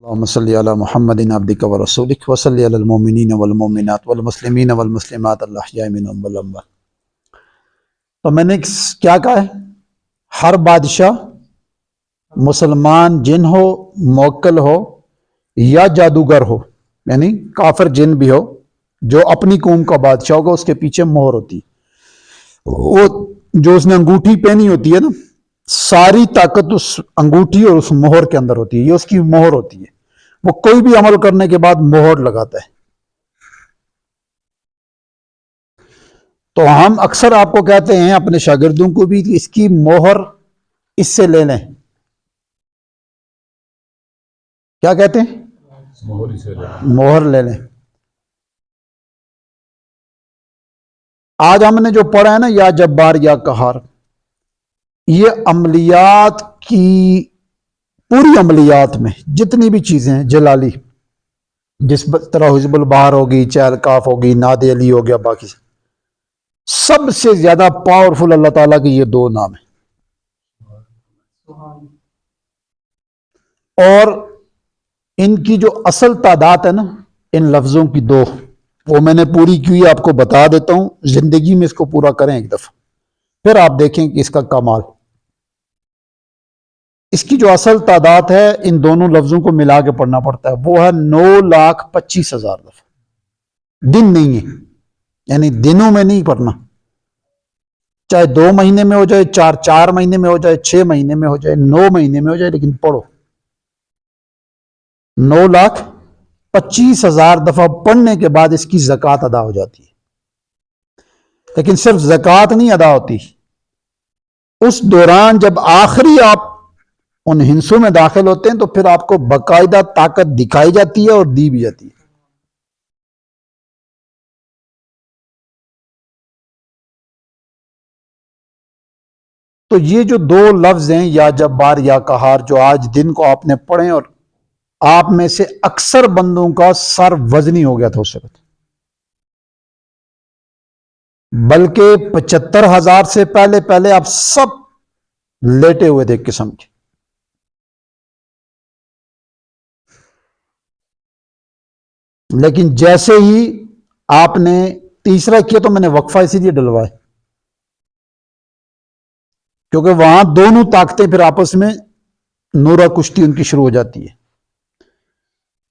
اللهم صل على محمد عبدك ورسولك وصل على المؤمنين والمؤمنات والمسلمين والمسلمات الاحياء منهم والاموات۔ تو میں نے کیا کہا ہے، ہر بادشاہ مسلمان جن ہو، موکل ہو یا جادوگر ہو، یعنی کافر جن بھی ہو، جو اپنی قوم کا بادشاہ ہوگا اس کے پیچھے مہر ہوتی ہے۔ وہ جو اس نے انگوٹھی پہنی ہوتی ہے نا، ساری طاقت اس انگوٹھی اور اس مہر کے اندر ہوتی ہے، یہ اس کی مہر ہوتی ہے۔ وہ کوئی بھی عمل کرنے کے بعد مہر لگاتا ہے۔ تو ہم اکثر آپ کو کہتے ہیں، اپنے شاگردوں کو بھی، کہ اس کی مہر اس سے لے لیں۔ کیا کہتے ہیں؟ مہر لے لیں۔ آج ہم نے جو پڑھا ہے نا، یا جبار یا قہار، یہ عملیات کی پوری عملیات میں جتنی بھی چیزیں ہیں جلالی، جس طرح حزب البہار ہوگی، چہل کاف ہوگی، ناد علی ہو گیا، باقی سب سے زیادہ پاورفل اللہ تعالیٰ کے یہ دو نام ہیں۔ اور ان کی جو اصل تعداد ہے نا، ان لفظوں کی دو، وہ میں نے پوری کی، آپ کو بتا دیتا ہوں۔ زندگی میں اس کو پورا کریں ایک دفعہ، پھر آپ دیکھیں کہ اس کا کمال۔ اس کی جو اصل تعداد ہے، ان دونوں لفظوں کو ملا کے پڑھنا پڑتا ہے، وہ ہے 9,25,000 دفعہ۔ دن نہیں ہے، یعنی دنوں میں نہیں پڑھنا، چاہے 2 مہینے میں ہو جائے، 4 مہینے میں ہو جائے، 6 مہینے میں ہو جائے، 9 مہینے میں ہو جائے، لیکن پڑھو۔ 9,25,000 دفعہ پڑھنے کے بعد اس کی زکوٰۃ ادا ہو جاتی ہے۔ لیکن صرف زکوٰۃ نہیں ادا ہوتی، اس دوران جب آخری آپ ان ہنسوں میں داخل ہوتے ہیں تو پھر آپ کو باقاعدہ طاقت دکھائی جاتی ہے اور دی بھی جاتی ہے۔ تو یہ جو دو لفظ ہیں، یا جبار یا قہار، جو آج دن کو آپ نے پڑھیں، اور آپ میں سے اکثر بندوں کا سر وزنی ہو گیا تھا اس وقت، بلکہ 75,000 سے پہلے آپ سب لیٹے ہوئے تھے ایک قسم کے۔ لیکن جیسے ہی آپ نے تیسرا کیا تو میں نے وقفہ اسی لیے ڈلوایا، کیونکہ وہاں دونوں طاقتیں پھر آپس میں نورا کشتی ان کی شروع ہو جاتی ہے۔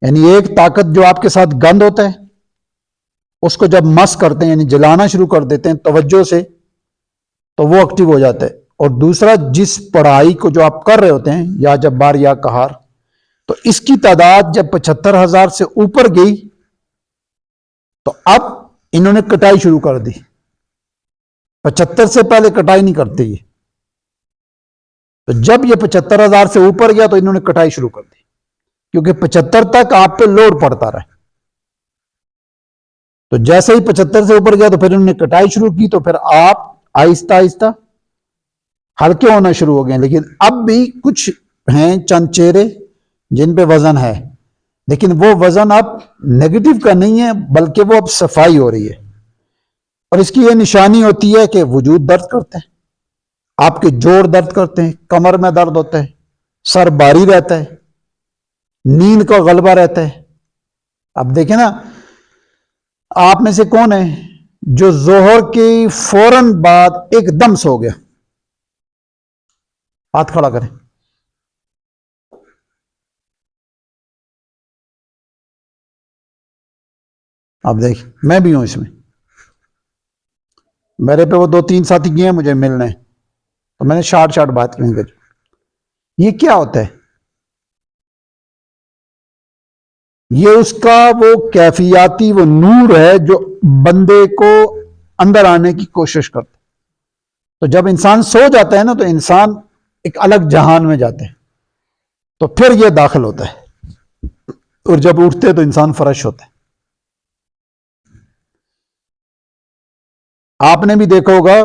یعنی ایک طاقت جو آپ کے ساتھ گند ہوتا ہے، اس کو جب مس کرتے ہیں، یعنی جلانا شروع کر دیتے ہیں توجہ سے، تو وہ ایکٹیو ہو جاتا ہے۔ اور دوسرا، جس پڑھائی کو جو آپ کر رہے ہوتے ہیں، یا جبار یا قہار، تو اس کی تعداد جب 75,000 سے اوپر گئی تو اب انہوں نے کٹائی شروع کر دی۔ 75 سے پہلے کٹائی نہیں کرتے یہ، تو جب یہ 75,000 سے اوپر گیا تو انہوں نے کٹائی شروع کر دی، کیونکہ 75 تک آپ پہ لوڈ پڑتا رہا۔ تو جیسے ہی 75 سے اوپر گیا تو پھر انہوں نے کٹائی شروع کی، تو پھر آپ آہستہ آہستہ ہلکے ہونا شروع ہو گئے۔ لیکن اب بھی کچھ ہیں چند چہرے جن پہ وزن ہے، لیکن وہ وزن اب نیگیٹو کا نہیں ہے، بلکہ وہ اب صفائی ہو رہی ہے۔ اور اس کی یہ نشانی ہوتی ہے کہ وجود درد کرتے ہیں، آپ کے جوڑ درد کرتے ہیں، کمر میں درد ہوتا ہے، سر بھاری رہتا ہے، نیند کا غلبہ رہتا ہے۔ اب دیکھیں نا، آپ میں سے کون ہے جو ظہر کی فوراً بعد ایک دم سو گیا؟ ہاتھ کھڑا کریں۔ آپ دیکھ، میں بھی ہوں اس میں، میرے پہ وہ 2-3 ساتھی گئے ہیں مجھے ملنے، تو میں نے شارٹ بات کریں گے۔ یہ کیا ہوتا ہے؟ یہ اس کا وہ کیفیاتی وہ نور ہے جو بندے کو اندر آنے کی کوشش کرتا ہے۔ تو جب انسان سو جاتا ہے نا، تو انسان ایک الگ جہان میں جاتے ہیں، تو پھر یہ داخل ہوتا ہے، اور جب اٹھتے تو انسان فریش ہوتا ہے۔ آپ نے بھی دیکھا ہوگا،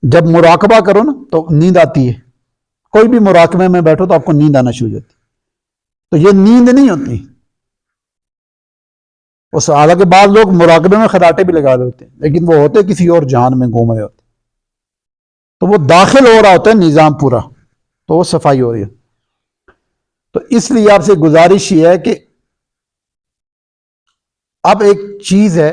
جب مراقبہ کرو نا تو نیند آتی ہے، کوئی بھی مراقبے میں بیٹھو تو آپ کو نیند آنا شروع ہو جاتی، تو یہ نیند نہیں ہوتی۔ اس حالانکہ بعض لوگ مراقبے میں خراٹے بھی لگا رہے ہوتے ہیں، لیکن وہ ہوتے کسی اور جہان میں گھوم رہے ہوتے، تو وہ داخل ہو رہا ہوتا ہے نظام پورا، تو وہ صفائی ہو رہی ہے۔ تو اس لیے آپ سے گزارش یہ ہے کہ اب ایک چیز ہے،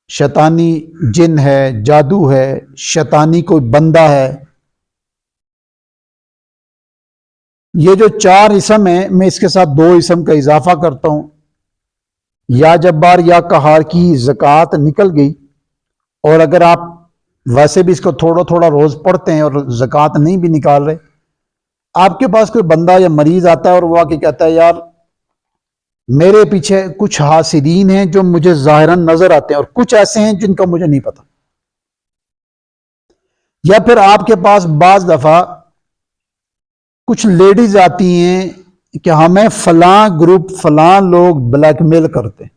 شیطانی جن ہے، جادو ہے، شیطانی کوئی بندہ ہے، یہ جو 4 اسم ہیں، میں اس کے ساتھ 2 اسم کا اضافہ کرتا ہوں۔ یا جبار یا قہار کی زکوٰۃ نکل گئی، اور اگر آپ ویسے بھی اس کو تھوڑا تھوڑا روز پڑھتے ہیں اور زکوٰۃ نہیں بھی نکال رہے، آپ کے پاس کوئی بندہ یا مریض آتا ہے اور وہ آ کے کہتا ہے یار میرے پیچھے کچھ حاسدین ہیں جو مجھے ظاہراً نظر آتے ہیں اور کچھ ایسے ہیں جن کا مجھے نہیں پتا، یا پھر آپ کے پاس بعض دفعہ کچھ لیڈیز آتی ہیں کہ ہمیں فلاں گروپ فلاں لوگ بلیک میل کرتے ہیں،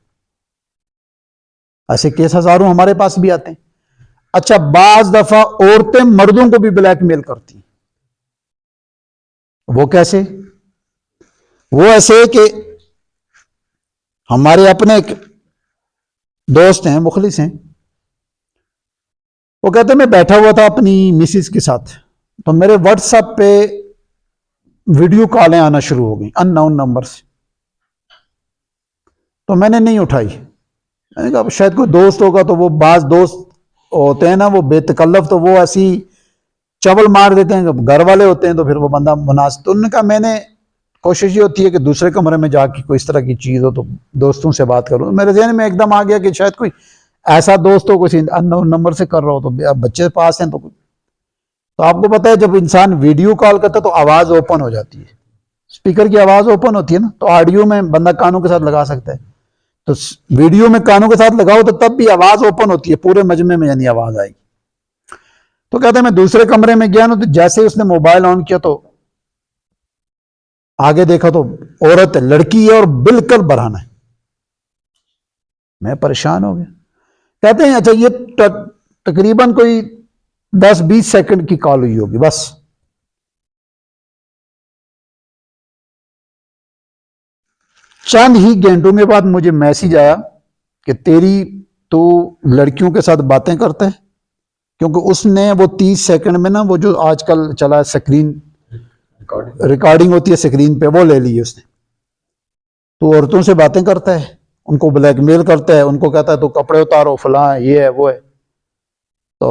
ایسے کیس ہزاروں ہمارے پاس بھی آتے ہیں۔ اچھا، بعض دفعہ عورتیں مردوں کو بھی بلیک میل کرتی ہیں، وہ کیسے؟ وہ ایسے کہ ہمارے اپنے ایک دوست ہیں، مخلص ہیں، وہ کہتے ہیں میں بیٹھا ہوا تھا اپنی مسز کے ساتھ، تو میرے واٹس ایپ پہ ویڈیو کالیں آنا شروع ہو گئیں ان نون نمبر سے، تو میں نے نہیں اٹھائی۔ میں نے کہا شاید کوئی دوست ہوگا، تو وہ بعض دوست ہوتے ہیں نا وہ بے تکلف، تو وہ ایسی چبل مار دیتے ہیں، گھر والے ہوتے ہیں تو پھر وہ بندہ مناسب، تو انہوں نے کہا میں نے کوشش یہ ہوتی ہے کہ دوسرے کمرے میں جا کے کوئی اس طرح کی چیز ہو تو دوستوں سے بات کروں۔ میرے ذہن میں ایک دم آ گیا کہ شاید کوئی ایسا دوست ہو کوئی ان نون نمبر سے کر رہا ہو، تو بچے پاس ہیں تو آپ کو پتہ ہے جب انسان ویڈیو کال کرتا ہے تو آواز اوپن ہو جاتی ہے، اسپیکر کی آواز اوپن ہوتی ہے نا، تو آڈیو میں بندہ کانوں کے ساتھ لگا سکتا ہے، تو ویڈیو میں کانوں کے ساتھ لگاؤ تو تب بھی آواز اوپن ہوتی ہے، پورے مجمع میں یعنی آواز آئے گی۔ تو کہتے ہیں میں دوسرے کمرے میں گیا نا، تو جیسے اس نے موبائل آن کیا تو آگے دیکھا تو عورت ہے، لڑکی ہے اور بالکل برہنہ ہے۔ میں پریشان ہو گیا۔ کہتے ہیں اچھا یہ تقریباً کوئی 10-20 سیکنڈ کی کال ہوئی ہوگی بس، چند ہی گھنٹوں کے بعد مجھے میسج آیا کہ تیری تو لڑکیوں کے ساتھ باتیں کرتا ہے، کیونکہ اس نے وہ 30 سیکنڈ میں نا وہ جو آج کل چلا ہے سکرین ریکارڈنگ ہوتی ہے سکرین پہ، وہ لے لی اس نے، تو عورتوں سے باتیں کرتا ہے، ان کو بلیک میل کرتا ہے، ان کو کہتا ہے تو کپڑے اتارو فلاں یہ ہے وہ ہے۔ تو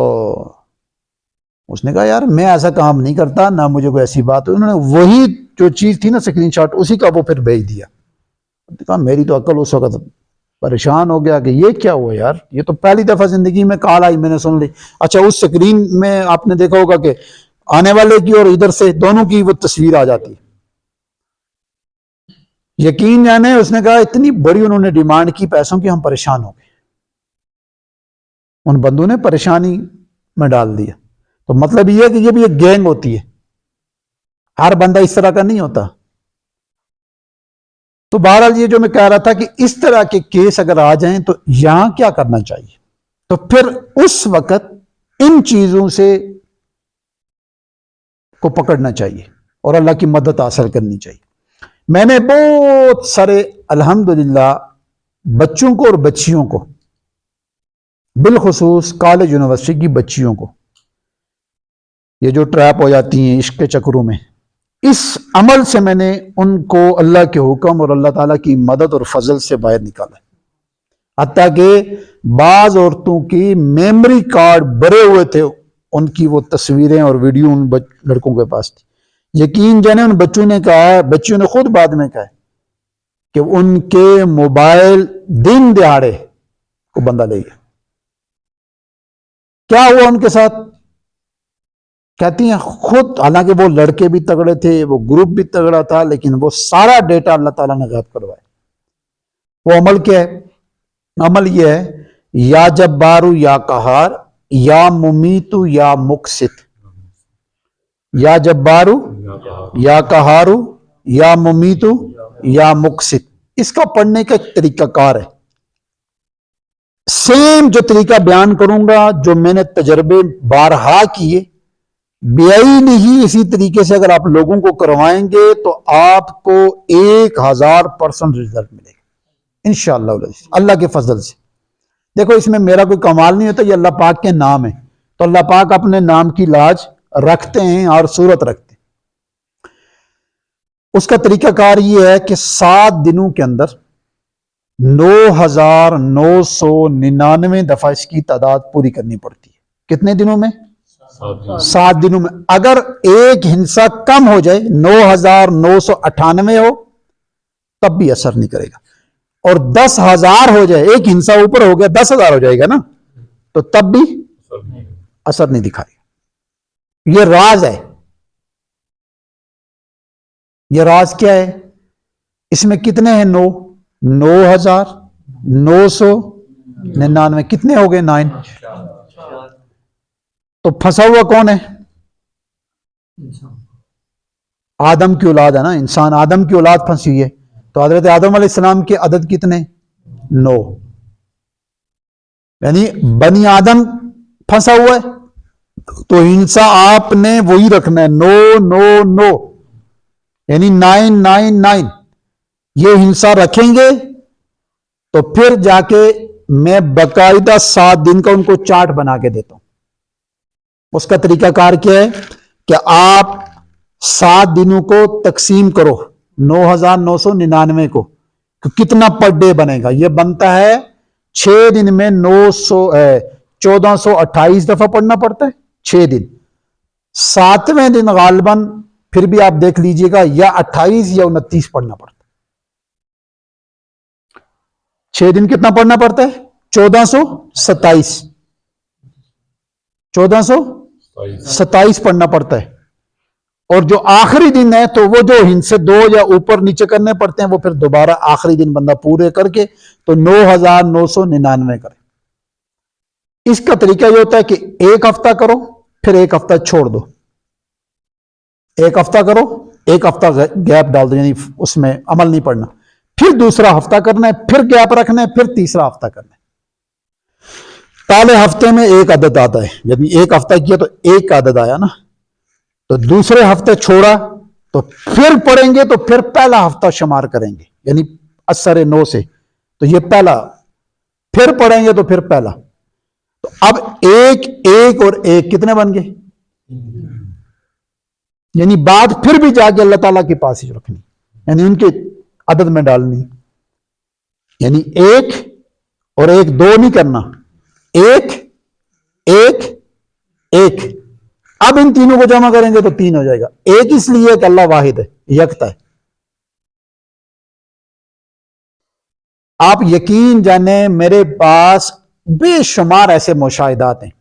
اس نے کہا یار میں ایسا کام نہیں کرتا، نہ مجھے کوئی ایسی بات ہوئی۔ انہوں نے وہی جو چیز تھی نا اسکرین شاٹ، اسی کا وہ پھر بھیج دیا۔ کہا میری تو عقل اس وقت پریشان ہو گیا کہ یہ کیا ہوا یار، یہ تو پہلی دفعہ زندگی میں کال آئی میں نے سن لی۔ اچھا اس سکرین میں آپ نے دیکھا ہوگا کہ آنے والے کی اور ادھر سے دونوں کی وہ تصویر آ جاتی ہے۔ یقین جانے اس نے کہا اتنی بڑی انہوں نے ڈیمانڈ کی پیسوں کی، ہم پریشان ہو گئے، ان بندوں نے پریشانی میں ڈال دیا۔ تو مطلب یہ ہے کہ یہ بھی ایک گینگ ہوتی ہے، ہر بندہ اس طرح کا نہیں ہوتا۔ تو بہرحال یہ جو میں کہہ رہا تھا کہ اس طرح کے کیس اگر آ جائیں تو یہاں کیا کرنا چاہیے، تو پھر اس وقت ان چیزوں سے کو پکڑنا چاہیے اور اللہ کی مدد حاصل کرنی چاہیے۔ میں نے بہت سارے الحمدللہ بچوں کو اور بچیوں کو، بالخصوص کالج یونیورسٹی کی بچیوں کو، یہ جو ٹریپ ہو جاتی ہیں عشق کے چکروں میں، اس عمل سے میں نے ان کو اللہ کے حکم اور اللہ تعالیٰ کی مدد اور فضل سے باہر نکالا، حتیٰ کہ بعض عورتوں کی میموری کارڈ بھرے ہوئے تھے، ان کی وہ تصویریں اور ویڈیو ان لڑکوں کے پاس تھی۔ یقین جانے ان بچوں نے کہا ہے، بچیوں نے خود بعد میں کہا ہے کہ ان کے موبائل دن دہاڑے کو بندہ لے گیا۔ کیا ہوا ان کے ساتھ؟ کہتی ہیں خود، حالانکہ وہ لڑکے بھی تگڑے تھے، وہ گروپ بھی تگڑا تھا، لیکن وہ سارا ڈیٹا اللہ تعالیٰ نے غائب کروایا۔ وہ عمل کیا ہے؟ عمل یہ ہے یا جبارو یا قہار یا ممیتو یا مقسط، یا جبارو یا قہارو یا ممیتو یا مقسط۔ اس کا پڑھنے کا ایک طریقہ کار ہے، سیم جو طریقہ بیان کروں گا جو میں نے تجربے بارہا کیے، بیائی نہیں، اسی طریقے سے اگر آپ لوگوں کو کروائیں گے تو آپ کو 1000% رزلٹ ملے گا انشاءاللہ اللہ کے فضل سے۔ دیکھو اس میں میرا کوئی کمال نہیں ہوتا، یہ اللہ پاک کے نام ہے، تو اللہ پاک اپنے نام کی لاج رکھتے ہیں اور صورت رکھتے ہیں۔ اس کا طریقہ کار یہ ہے کہ 7 دنوں کے اندر 9,999 دفعہ اس کی تعداد پوری کرنی پڑتی ہے. کتنے دنوں میں؟ 7 دنوں میں. اگر ایک ہنسا کم ہو جائے 9,998 ہو تب بھی اثر نہیں کرے گا, اور 10,000 ہو جائے, ایک ہنسا اوپر ہو گیا 10,000 ہو جائے گا نا, تو تب بھی اثر نہیں دکھائے گا. یہ راز ہے. یہ راز کیا ہے؟ اس میں کتنے ہیں؟ 9,999. کتنے ہو گئے؟ 9. تو پھنسا ہوا کون ہے؟ آدم کی اولاد ہے نا, انسان آدم کی اولاد پھنسی ہوئی ہے. تو حضرت آدم علیہ السلام کے عدد کتنے؟ 9. یعنی بنی آدم پھنسا ہوا ہے, تو ہنسا آپ نے وہی رکھنا ہے 999, یعنی 999. یہ ہنسا رکھیں گے تو پھر جا کے میں باقاعدہ 7 دن کا ان کو چارٹ بنا کے دیتا ہوں. اس کا طریقہ کار کیا ہے کہ آپ 7 دنوں کو تقسیم کرو 9,999 کو, تو کتنا پر ڈے بنے گا؟ یہ بنتا ہے 6 دن میں 1428 دفعہ پڑھنا پڑتا ہے 6 دن. 7ویں دن غالباً پھر بھی آپ دیکھ لیجئے گا یا 28 یا 29 پڑھنا پڑتا ہے. 6 دن کتنا پڑھنا پڑتا ہے؟ 1427 پڑھنا پڑتا ہے. اور جو آخری دن ہے تو وہ جو ہنسے 2 یا اوپر نیچے کرنے پڑتے ہیں, وہ پھر دوبارہ آخری دن بندہ پورے کر کے تو 9,999 کرے. اس کا طریقہ یہ ہوتا ہے کہ ایک ہفتہ کرو پھر ایک ہفتہ چھوڑ دو, ایک ہفتہ کرو ایک ہفتہ گیپ ڈال دو, یعنی اس میں عمل نہیں پڑنا, پھر دوسرا ہفتہ کرنا ہے, پھر گیپ رکھنا ہے, پھر تیسرا ہفتہ کرنا ہے. پہلے ہفتے میں ایک عدد آتا ہے, یعنی ایک ہفتہ کیا تو ایک کا عدد آیا نا, تو دوسرے ہفتے چھوڑا تو پھر پڑھیں گے تو پھر پہلا ہفتہ شمار کریں گے, یعنی اثر 9 سے, تو یہ پہلا, پھر پڑھیں گے تو پھر پہلا. تو اب ایک اور ایک کتنے بن گئے؟ یعنی بات پھر بھی جا کے اللہ تعالیٰ کے پاس ہی رکھنی, یعنی ان کے عدد میں ڈالنی, یعنی ایک اور ایک, 2 نہیں کرنا, ایک ایک ایک. اب ان تینوں کو جمع کریں گے تو 3 ہو جائے گا. ایک اس لیے کہ اللہ واحد ہے, یکتا ہے. آپ یقین جانیں میرے پاس بے شمار ایسے مشاہدات ہیں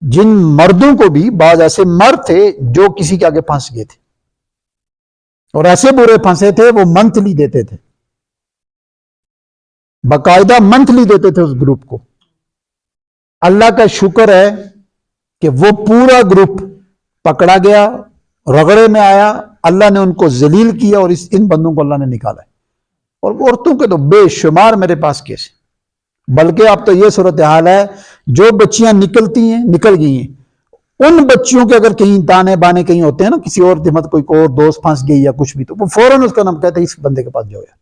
جن مردوں کو بھی, بعض ایسے مرد تھے جو کسی کے آگے پھنس گئے تھے, اور ایسے برے پھنسے تھے وہ منتھلی دیتے تھے, باقاعدہ منتھلی دیتے تھے اس گروپ کو. اللہ کا شکر ہے کہ وہ پورا گروپ پکڑا گیا, رگڑے میں آیا, اللہ نے ان کو ذلیل کیا اور ان بندوں کو اللہ نے نکالا ہے. اور عورتوں کے تو بے شمار میرے پاس کیس ہیں, بلکہ اب تو یہ صورتحال ہے جو بچیاں نکل گئی ہیں, ان بچیوں کے اگر کہیں دانے بانے کہیں ہوتے ہیں نا, کسی اور مت کوئی اور دوست پھنس گئی یا کچھ بھی, تو وہ فوراً اس کا نام کہتے ہیں اس بندے کے پاس جاؤ یار.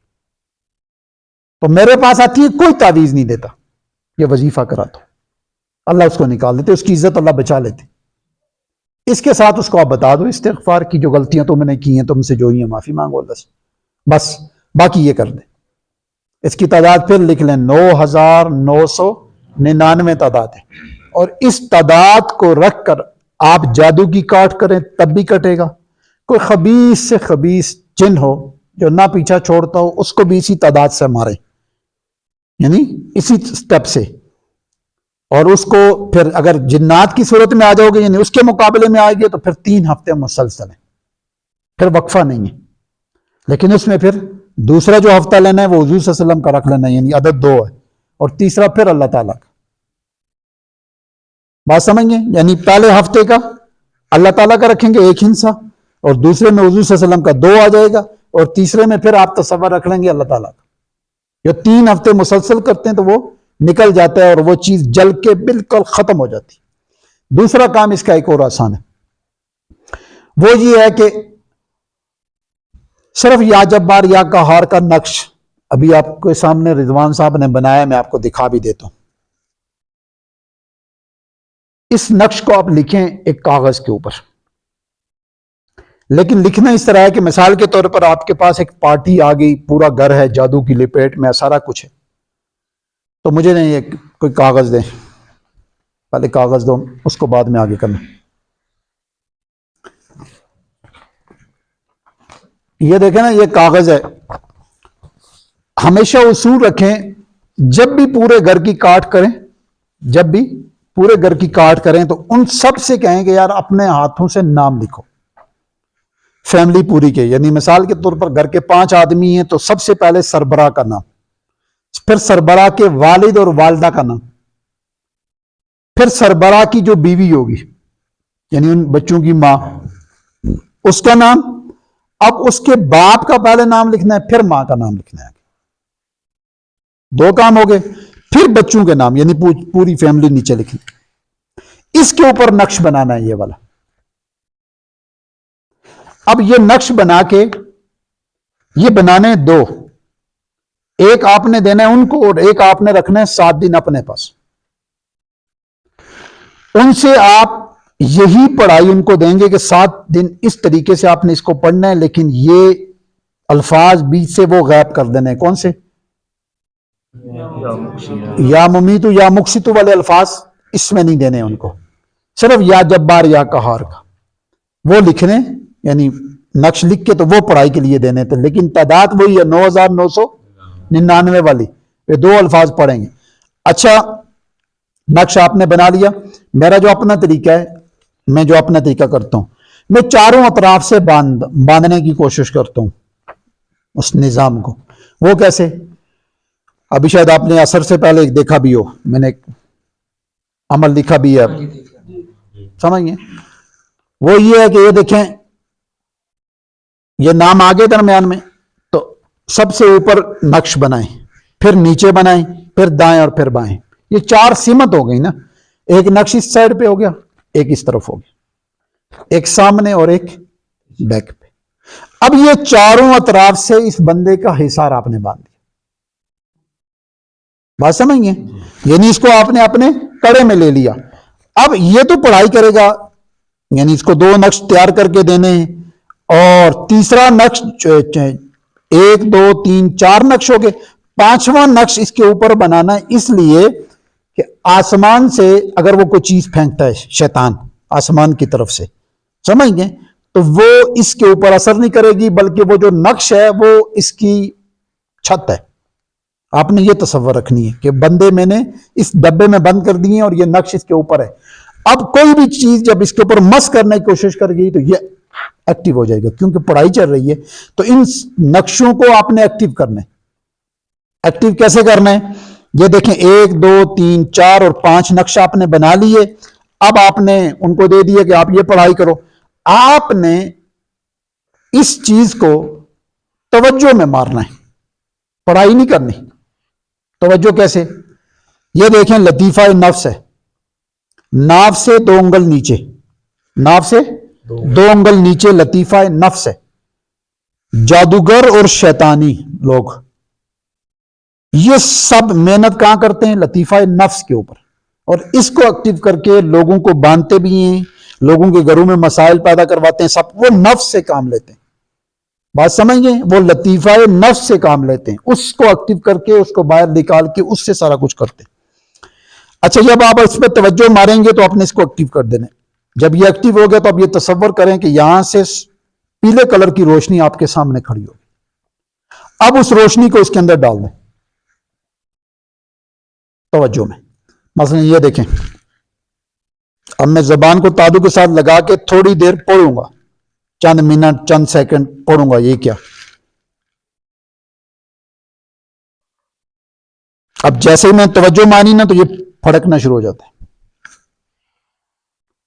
تو میرے پاس آتی ہے, کوئی تعویذ نہیں دیتا, یہ وظیفہ کرا تو اللہ اس کو نکال دیتے, اس کی عزت اللہ بچا لیتے. اس کے ساتھ اس کو آپ بتا دو استغفار کی جو غلطیاں تم نے کی ہیں, تم سے جو ہی ہیں معافی مانگو اللہ سے, بس باقی یہ کر دیں. اس کی تعداد پھر لکھ لیں 9,999 تعداد ہے, اور اس تعداد کو رکھ کر آپ جادو کی کاٹ کریں تب بھی کٹے گا. کوئی خبیث سے خبیث جن ہو جو نہ پیچھا چھوڑتا ہو, اس کو بھی اسی تعداد سے مارے, یعنی اسی سٹیپ سے. اور اس کو پھر اگر جنات کی صورت میں آ جاؤ گے, یعنی اس کے مقابلے میں آئے گے, تو پھر 3 ہفتے مسلسل ہیں, پھر وقفہ نہیں ہے. لیکن اس میں پھر دوسرا جو ہفتہ لینا ہے وہ حضور صلی اللہ علیہ وسلم کا رکھ لینا ہے, یعنی عدد 2 ہے, اور تیسرا پھر اللہ تعالیٰ کا. بات سمجھ گے؟ یعنی پہلے ہفتے کا اللہ تعالیٰ کا رکھیں گے ایک ہنسا, اور دوسرے میں حضور صلی اللہ علیہ وسلم کا 2 آ جائے گا, اور تیسرے میں پھر آپ تصور رکھ لیں گے اللہ تعالیٰ کا. جو 3 ہفتے مسلسل کرتے ہیں تو وہ نکل جاتا ہے, اور وہ چیز جل کے بالکل ختم ہو جاتی. دوسرا کام اس کا ایک اور آسان ہے, وہ یہ ہے کہ صرف یا جبار یا قہار کا نقش ابھی آپ کے سامنے رضوان صاحب نے بنایا, میں آپ کو دکھا بھی دیتا ہوں. اس نقش کو آپ لکھیں ایک کاغذ کے اوپر, لیکن لکھنا اس طرح ہے کہ مثال کے طور پر آپ کے پاس ایک پارٹی آ گئی، پورا گھر ہے جادو کی لپیٹ میں، سارا کچھ ہے، تو مجھے نہیں یہ کوئی کاغذ دیں، پہلے کاغذ دو، اس کو بعد میں آگے کرنا۔ یہ دیکھیں نا، یہ کاغذ ہے۔ ہمیشہ اصول رکھیں، جب بھی پورے گھر کی کاٹ کریں، جب بھی پورے گھر کی کاٹ کریں تو ان سب سے کہیں کہ یار اپنے ہاتھوں سے نام لکھو، فیملی پوری کے، یعنی مثال کے طور پر گھر کے 5 آدمی ہیں تو سب سے پہلے سربراہ کا نام، پھر سربراہ کے والد اور والدہ کا نام، پھر سربراہ کی جو بیوی ہوگی یعنی ان بچوں کی ماں، اس کا نام، اب اس کے باپ کا پہلے نام لکھنا ہے، پھر ماں کا نام لکھنا ہے، 2 کام ہو گئے، پھر بچوں کے نام، یعنی پوری فیملی نیچے لکھنی۔ اس کے اوپر نقش بنانا ہے یہ والا۔ اب یہ نقش بنا کے یہ بنانے 2، ایک آپ نے دینا ہے ان کو اور ایک آپ نے رکھنا ہے 7 دن اپنے پاس۔ ان سے آپ یہی پڑھائی ان کو دیں گے کہ 7 دن اس طریقے سے آپ نے اس کو پڑھنا ہے، لیکن یہ الفاظ بیچ سے وہ غائب کر دینے۔ کون سے؟ یا ممیتو یا مقسطو والے الفاظ اس میں نہیں دینے ان کو، صرف یا جبار یا قہار کا وہ لکھنے، یعنی نقش لکھ کے تو وہ پڑھائی کے لیے دینے تھے، لیکن تعداد وہی ہے 9999 والی، یہ 2 الفاظ پڑھیں گے۔ اچھا، نقش آپ نے بنا لیا۔ میرا جو اپنا طریقہ ہے، میں جو اپنا طریقہ کرتا ہوں، میں چاروں اطراف سے باندھنے کی کوشش کرتا ہوں اس نظام کو۔ وہ کیسے؟ ابھی شاید آپ نے اثر سے پہلے ایک دیکھا بھی ہو، میں نے ایک عمل لکھا بھی ہے، سمجھ گئے؟ وہ یہ ہے کہ یہ دیکھیں، یہ نام آگے درمیان میں، تو سب سے اوپر نقش بنائیں، پھر نیچے بنائیں، پھر دائیں اور پھر بائیں۔ یہ 4 سمت ہو گئی نا، ایک نقش اس سائڈ پہ ہو گیا، ایک اس طرف ہو گیا، ایک سامنے اور ایک بیک پہ۔ اب یہ چاروں اطراف سے اس بندے کا حصار آپ نے باندھ دیا، بات سمجھ گئے؟ یعنی اس کو آپ نے اپنے کڑے میں لے لیا۔ اب یہ تو پڑھائی کرے گا، یعنی اس کو 2 نقش تیار کر کے دینے ہیں، اور تیسرا نقش 1 2 3 4 نقش ہو گئے، 5واں نقش اس کے اوپر بنانا ہے، اس لیے کہ آسمان سے اگر وہ کوئی چیز پھینکتا ہے شیطان آسمان کی طرف سے، سمجھ گئے، تو وہ اس کے اوپر اثر نہیں کرے گی، بلکہ وہ جو نقش ہے وہ اس کی چھت ہے۔ آپ نے یہ تصور رکھنی ہے کہ بندے میں نے اس ڈبے میں بند کر دیے اور یہ نقش اس کے اوپر ہے۔ اب کوئی بھی چیز جب اس کے اوپر مس کرنے کی کوشش کر گئی تو یہ ایکٹیو ہو جائے گا، کیونکہ پڑھائی چل رہی ہے، تو ان نقشوں کو آپ نے ایکٹیو کرنا ہے۔ ایکٹیو کیسے کرنا ہے؟ یہ دیکھیں 1 2 3 4 اور 5 نقش آپ نے بنا لیے۔ اب آپ نے ان کو دے دیا کہ آپ یہ پڑھائی کرو۔ آپ نے اس چیز کو توجہ میں مارنا ہے، پڑھائی نہیں کرنی۔ توجہ کیسے؟ یہ دیکھیں لطیفہ نفس ہے، ناف سے 2 انگل نیچے، ناف سے 2 انگل نیچے لطیفہ نفس ہے۔ جادوگر اور شیطانی لوگ یہ سب محنت کہاں کرتے ہیں؟ لطیفہ نفس کے اوپر، اور اس کو ایکٹیو کر کے لوگوں کو باندھتے بھی ہیں، لوگوں کے گھروں میں مسائل پیدا کرواتے ہیں، سب وہ نفس سے کام لیتے ہیں۔ بات سمجھ گئے؟ وہ لطیفہ نفس سے کام لیتے ہیں، اس کو ایکٹیو کر کے اس کو باہر نکال کے اس سے سارا کچھ کرتے ہیں۔ اچھا، جب آپ اس پہ توجہ ماریں گے تو آپ نے اس کو ایکٹیو کر دینا۔ جب یہ ایکٹیو ہو گیا تو آپ یہ تصور کریں کہ یہاں سے پیلے کلر کی روشنی آپ کے سامنے کھڑی ہوگی، اب اس روشنی کو اس کے اندر ڈال دیں توجہ میں۔ مثلا یہ دیکھیں، اب میں زبان کو تادو کے ساتھ لگا کے تھوڑی دیر پڑھوں گا، چند منٹ چند سیکنڈ پڑھوں گا، یہ کیا؟ اب جیسے ہی میں توجہ مانی نا تو یہ پھڑکنا شروع ہو جاتا ہے۔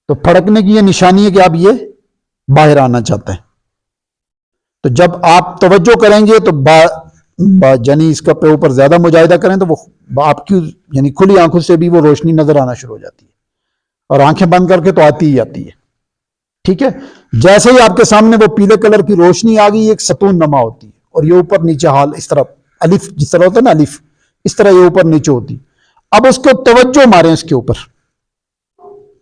تو پھڑکنے کی یہ نشانی ہے کہ آپ یہ باہر آنا چاہتے ہیں۔ تو جب آپ توجہ کریں گے تو یعنی اس کا پہ اوپر زیادہ مجاہدہ کریں تو وہ آپ کی یعنی کھلی آنکھوں سے بھی وہ روشنی نظر آنا شروع ہو جاتی ہے، اور آنکھیں بند کر کے تو آتی ہی آتی ہے۔ ٹھیک ہے؟ جیسے ہی آپ کے سامنے وہ پیلے کلر کی روشنی آ گئی، ایک ستون نما ہوتی ہے، اور یہ اوپر نیچے حال اس طرح الف جس طرح ہوتا ہے نا الف، اس طرح یہ اوپر نیچے ہوتی۔ اب اس کو توجہ ماریں، اس کے اوپر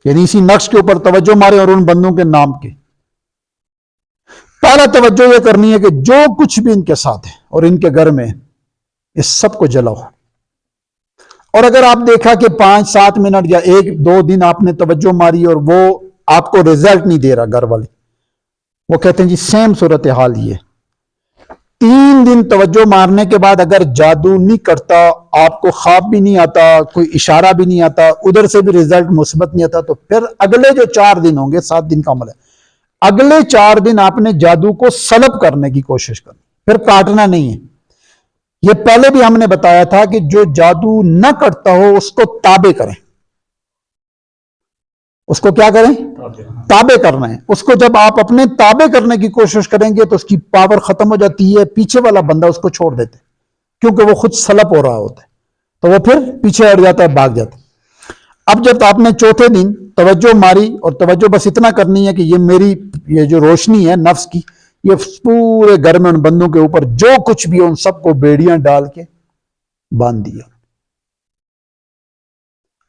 یعنی اسی نقش کے اوپر توجہ ماریں اور ان بندوں کے نام کے پہلا توجہ یہ کرنی ہے کہ جو کچھ بھی ان کے ساتھ ہے اور ان کے گھر میں اس سب کو جلاؤ. اور اگر آپ دیکھا کہ 5-7 منٹ یا 1-2 دن آپ نے توجہ ماری اور وہ آپ کو رزلٹ نہیں دے رہا، گھر والے وہ کہتے ہیں جی سیم صورتحال یہ. 3 دن توجہ مارنے کے بعد اگر جادو نہیں کرتا، آپ کو خواب بھی نہیں آتا، کوئی اشارہ بھی نہیں آتا، ادھر سے بھی رزلٹ مثبت نہیں آتا، تو پھر اگلے جو 4 دن ہوں گے، 7 دن کا عمل ہے، اگلے 4 دن آپ نے جادو کو سلب کرنے کی کوشش کرنی، پھر کاٹنا نہیں ہے. یہ پہلے بھی ہم نے بتایا تھا کہ جو جادو نہ کرتا ہو اس کو تابع کریں. اس کو کیا کریں؟ تابع کرنا ہے. اس کو جب آپ اپنے تابع کرنے کی کوشش کریں گے تو اس کی پاور ختم ہو جاتی ہے، پیچھے والا بندہ اس کو چھوڑ دیتے کیونکہ وہ خود سلب ہو رہا ہوتا ہے، تو وہ پھر پیچھے ہٹ جاتا ہے، بھاگ جاتا ہے. اب جب آپ نے چوتھے دن توجہ ماری، اور توجہ بس اتنا کرنی ہے کہ یہ جو روشنی ہے نفس کی، یہ پورے گھر میں ان بندوں کے اوپر جو کچھ بھی ان سب کو بیڑیاں ڈال کے باندھ دیا.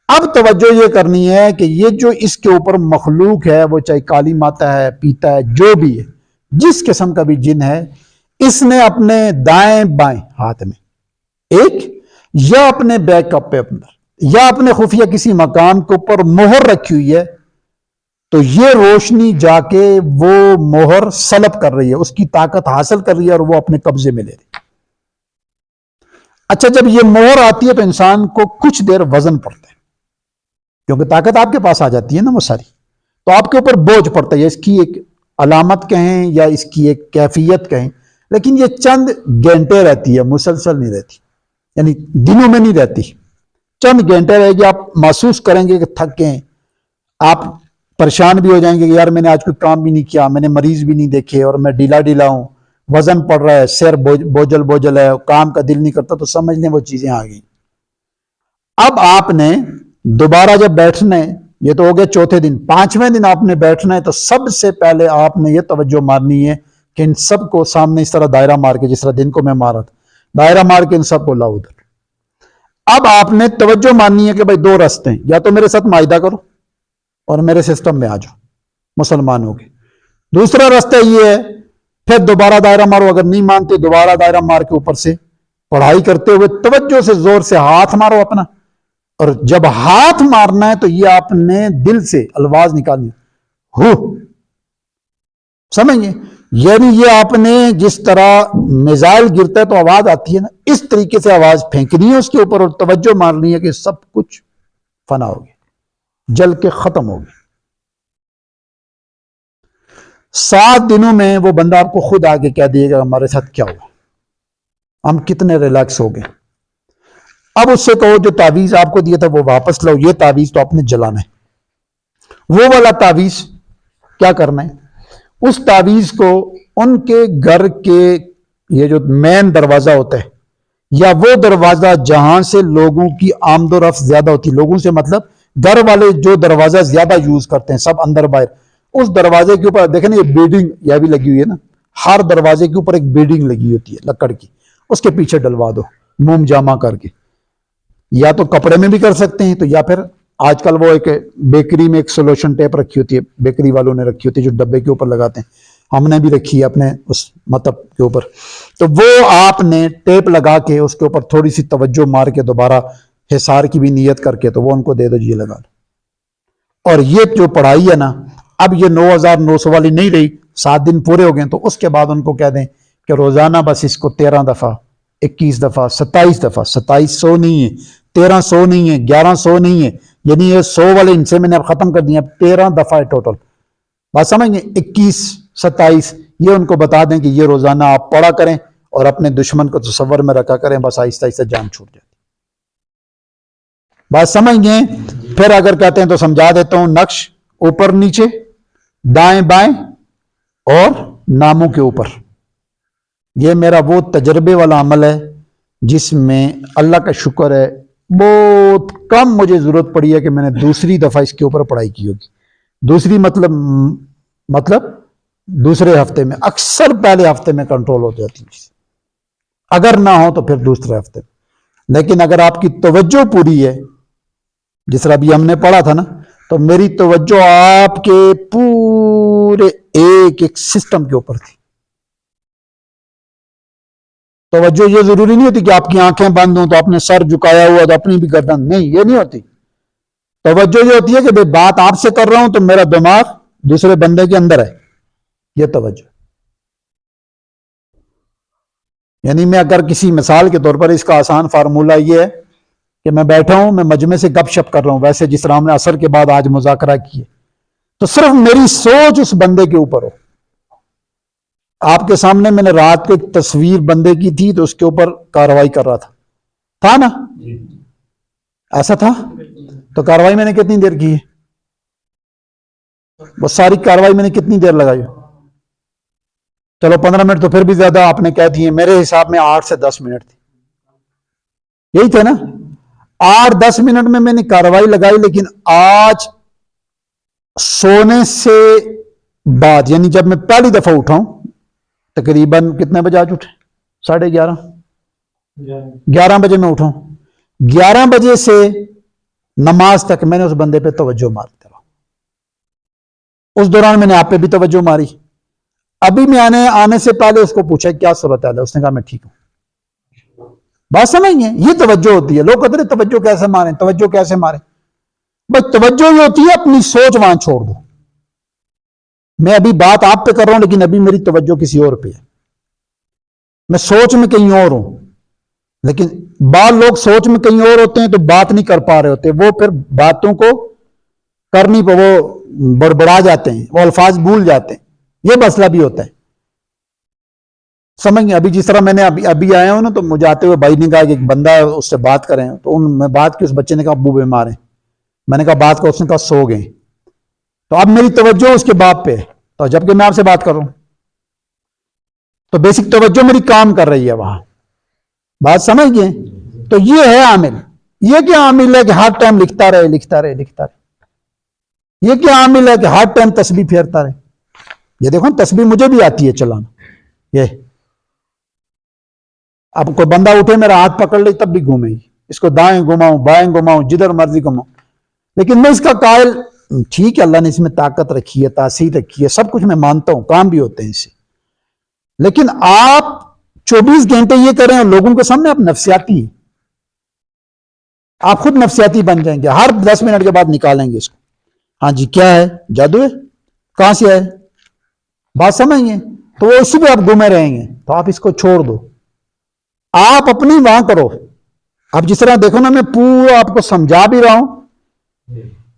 اب توجہ یہ کرنی ہے کہ یہ جو اس کے اوپر مخلوق ہے، وہ چاہے کالی ماتا ہے، پیتا ہے، جو بھی ہے، جس قسم کا بھی جن ہے، اس نے اپنے دائیں بائیں ہاتھ میں ایک یا اپنے بیک اپ پہ اندر یا اپنے خفیہ کسی مکان کے اوپر مہر رکھی ہوئی ہے، تو یہ روشنی جا کے وہ مہر سلب کر رہی ہے، اس کی طاقت حاصل کر رہی ہے اور وہ اپنے قبضے میں لے رہی ہے. اچھا، جب یہ مہر آتی ہے تو انسان کو کچھ دیر وزن پڑتا ہے، کیونکہ طاقت آپ کے پاس آ جاتی ہے نا وہ ساری، تو آپ کے اوپر بوجھ پڑتا ہے. اس کی ایک علامت کہیں یا اس کی ایک کیفیت کہیں، لیکن یہ چند گھنٹے رہتی ہے، مسلسل نہیں رہتی، یعنی دنوں میں نہیں رہتی، چند گھنٹے رہے گی. آپ محسوس کریں گے کہ تھک گئے، آپ پریشان بھی ہو جائیں گے کہ یار میں نے آج کوئی کام بھی نہیں کیا، میں نے مریض بھی نہیں دیکھے، اور میں ڈھیلا ہوں، وزن پڑ رہا ہے، سر بوجھل ہے، کام کا دل نہیں کرتا، تو سمجھ لیں وہ چیزیں آ گئی. اب آپ نے دوبارہ جب بیٹھنا ہے، یہ تو ہو گیا چوتھے دن، 5ویں دن آپ نے بیٹھنا ہے، تو سب سے پہلے آپ نے یہ توجہ مارنی ہے کہ ان سب کو سامنے اس طرح دائرہ مار کے، جس طرح دن کو میں مارا تھا، دائرہ مار کے ان سب کو لاؤ ادھر. اب آپ نے توجہ ماننی ہے کہ بھائی 2 راستے ہیں، یا تو میرے ساتھ معاہدہ کرو اور میرے سسٹم میں آ جاؤ، مسلمان ہو گئے. دوسرا راستہ یہ ہے، پھر دوبارہ دائرہ مارو، اگر نہیں مانتے دوبارہ دائرہ مار کے اوپر سے پڑھائی کرتے ہوئے توجہ سے زور سے ہاتھ مارو اپنا. اور جب ہاتھ مارنا ہے تو یہ آپ نے دل سے الفاظ نکالنی، ہو، سمجھیں گے؟ یعنی یہ آپ نے جس طرح میزائل گرتا ہے تو آواز آتی ہے نا، اس طریقے سے آواز پھینکنی ہے اس کے اوپر، اور توجہ مارنی ہے کہ سب کچھ فنا ہو گیا، جل کے ختم ہو گیا. 7 دنوں میں وہ بندہ آپ کو خود آگے کہہ دے گا ہمارے ساتھ کیا ہوا، ہم کتنے ریلیکس ہو گئے. اب اس سے کہو جو تعویذ آپ کو دیا تھا وہ واپس لاؤ، یہ تعویذ تو آپ نے جلانا ہے. وہ والا تعویذ کیا کرنا ہے؟ اس تعویذ کو ان کے گھر کے یہ جو مین دروازہ ہوتا ہے، یا وہ دروازہ جہاں سے لوگوں کی آمد و رفت زیادہ ہوتی ہے، لوگوں سے مطلب گھر والے جو دروازہ زیادہ یوز کرتے ہیں، سب اندر باہر، اس دروازے کے اوپر دیکھیں نا یہ بیڈنگ یہ بھی لگی ہوئی ہے نا، ہر دروازے کے اوپر ایک بیڈنگ لگی ہوتی ہے لکڑ کی، اس کے پیچھے ڈلوا دو موم جامع کر کے. یا تو کپڑے میں بھی کر سکتے ہیں، تو یا پھر آج کل وہ ایک بیکری میں ایک سولوشن ٹیپ رکھی ہوتی ہے، بیکری والوں نے رکھی ہوتی ہے جو ڈبے کے اوپر لگاتے ہیں، ہم نے بھی رکھی ہے اپنے اس مطلب کے اوپر. تو وہ آپ نے ٹیپ لگا کے اس کے اوپر تھوڑی سی توجہ مار کے دوبارہ حصار کی بھی نیت کر کے تو وہ ان کو دے دو، یہ لگا لو. اور یہ جو پڑھائی ہے نا، اب یہ 9900 والی نہیں رہی، 7 دن پورے ہو گئے، تو اس کے بعد ان کو کہہ دیں کہ روزانہ بس اس کو 13 دفعہ، 21 دفعہ، 27 دفعہ، 2700 نہیں ہے، 1300 نہیں ہے، 1100 نہیں ہے، یعنی یہ 100 والے ان سے میں نے اب ختم کر دیا، 13 دفعہ ٹوٹل. بات سمجھ گے؟ 21 27 یہ ان کو بتا دیں کہ یہ روزانہ آپ پڑھا کریں اور اپنے دشمن کو تصور میں رکھا کریں، بس آہستہ آہستہ جان چھوٹ جاتی. بات سمجھ گئے؟ پھر اگر کہتے ہیں تو سمجھا دیتا ہوں. نقش اوپر نیچے، دائیں بائیں اور ناموں کے اوپر. یہ میرا وہ تجربے والا عمل ہے جس میں اللہ کا شکر ہے بہت کم مجھے ضرورت پڑی ہے کہ میں نے دوسری دفعہ اس کے اوپر پڑھائی کی ہوگی. دوسری مطلب دوسرے ہفتے میں، اکثر پہلے ہفتے میں کنٹرول ہو جاتی ہے، اگر نہ ہو تو پھر دوسرے ہفتے میں. لیکن اگر آپ کی توجہ پوری ہے، جس طرح ابھی ہم نے پڑھا تھا نا، تو میری توجہ آپ کے پورے ایک ایک سسٹم کے اوپر تھی. توجہ یہ ضروری نہیں ہوتی کہ آپ کی آنکھیں بند ہوں تو اپنے سر جھکایا ہوا تو اپنی بھی گردن، نہیں، یہ نہیں ہوتی. توجہ یہ ہوتی ہے کہ بھئی بات آپ سے کر رہا ہوں تو میرا دماغ دوسرے بندے کے اندر ہے، یہ توجہ. یعنی میں اگر کسی مثال کے طور پر اس کا آسان فارمولہ یہ ہے کہ میں بیٹھا ہوں، میں مجمع سے گپ شپ کر رہا ہوں، ویسے جس طرح ہم نے عصر کے بعد آج مذاکرہ کیے، تو صرف میری سوچ اس بندے کے اوپر ہو. آپ کے سامنے میں نے رات کو ایک تصویر بندے کی تھی تو اس کے اوپر کارروائی کر رہا تھا نا؟ ایسا تھا؟ تو کارروائی میں نے کتنی دیر کی ہے؟ وہ ساری کارروائی میں نے کتنی دیر لگائی؟ چلو 15 منٹ تو پھر بھی زیادہ آپ نے کہہ دیے، میرے حساب میں 8 سے 10 منٹ تھی. یہی تھے نا؟ 8-10 منٹ میں نے کارروائی لگائی، لیکن آج سونے سے بعد، یعنی جب میں پہلی دفعہ اٹھا ہوں، تقریباً کتنے بجے آج اٹھے؟ 11:30 11 بجے میں اٹھا ہوں. 11 بجے سے نماز تک میں نے اس بندے پہ توجہ مارتا رہا. اس دوران میں نے آپ پہ بھی توجہ ماری. ابھی میں آنے سے پہلے اس کو پوچھا کیا صورتحال ہے، اس نے کہا میں ٹھیک ہوں. بات سمجھ گئے؟ یہ توجہ ہوتی ہے. لوگ کہتے ہیں توجہ کیسے ماریں، توجہ کیسے ماریں. بس توجہ یہ ہوتی ہے اپنی سوچ وہاں چھوڑ دو. میں ابھی بات آپ پہ کر رہا ہوں لیکن ابھی میری توجہ کسی اور پہ ہے، میں سوچ میں کہیں اور ہوں. لیکن بعض لوگ سوچ میں کہیں اور ہوتے ہیں تو بات نہیں کر پا رہے ہوتے، وہ پھر باتوں کو کرنی پہ وہ بڑبڑا جاتے ہیں، وہ الفاظ بھول جاتے ہیں. یہ مسئلہ بھی ہوتا ہے. سمجھ گئے؟ ابھی جس طرح میں نے ابھی آیا ہوں نا، تو مجھے آتے ہوئے بھائی نے کہا کہ ایک بندہ ہے اس سے بات کریں، تو میں بات کی، اس بچے نے کہا ابو بیمار ہیں. میں نے کہا بات کا، اس نے کہا سو گئے. تو اب میری توجہ اس کے باپ پہ ہے، تو جبکہ میں آپ سے بات کر رہا ہوں تو بیسک توجہ میری کام کر رہی ہے وہاں. بات سمجھ گئے؟ تو یہ ہے عامل. یہ کیا عامل ہے کہ ہر ٹائم لکھتا رہے لکھتا رہے لکھتا رہے؟ یہ کیا عامل ہے کہ ہر ٹائم تسبیح پھیرتا رہے؟ یہ دیکھو تسبیح مجھے بھی آتی ہے چلانا. یہ اب کوئی بندہ اٹھے میرا ہاتھ پکڑ لے تب بھی گھومے گی، اس کو دائیں گھماؤں بائیں گھماؤں جدھر مرضی گھماؤں. لیکن میں اس کا قائل، ٹھیک ہے اللہ نے اس میں طاقت رکھی ہے، تاثیر رکھی ہے، سب کچھ میں مانتا ہوں، کام بھی ہوتے ہیں اس سے. لیکن آپ 24 گھنٹے یہ کریں اور لوگوں کے سامنے آپ نفسیاتی، آپ خود نفسیاتی بن جائیں گے. ہر 10 منٹ کے بعد نکالیں گے اس کو. ہاں جی کیا ہے؟ جادو ہے؟ کہاں سے آئے؟ بات سمجھ گئے؟ تو وہ اسی پہ آپ گھومے رہیں گے. تو آپ اس کو چھوڑ دو، آپ اپنی وہاں کرو. اب جس طرح دیکھو نا، میں پورا آپ کو سمجھا بھی رہا ہوں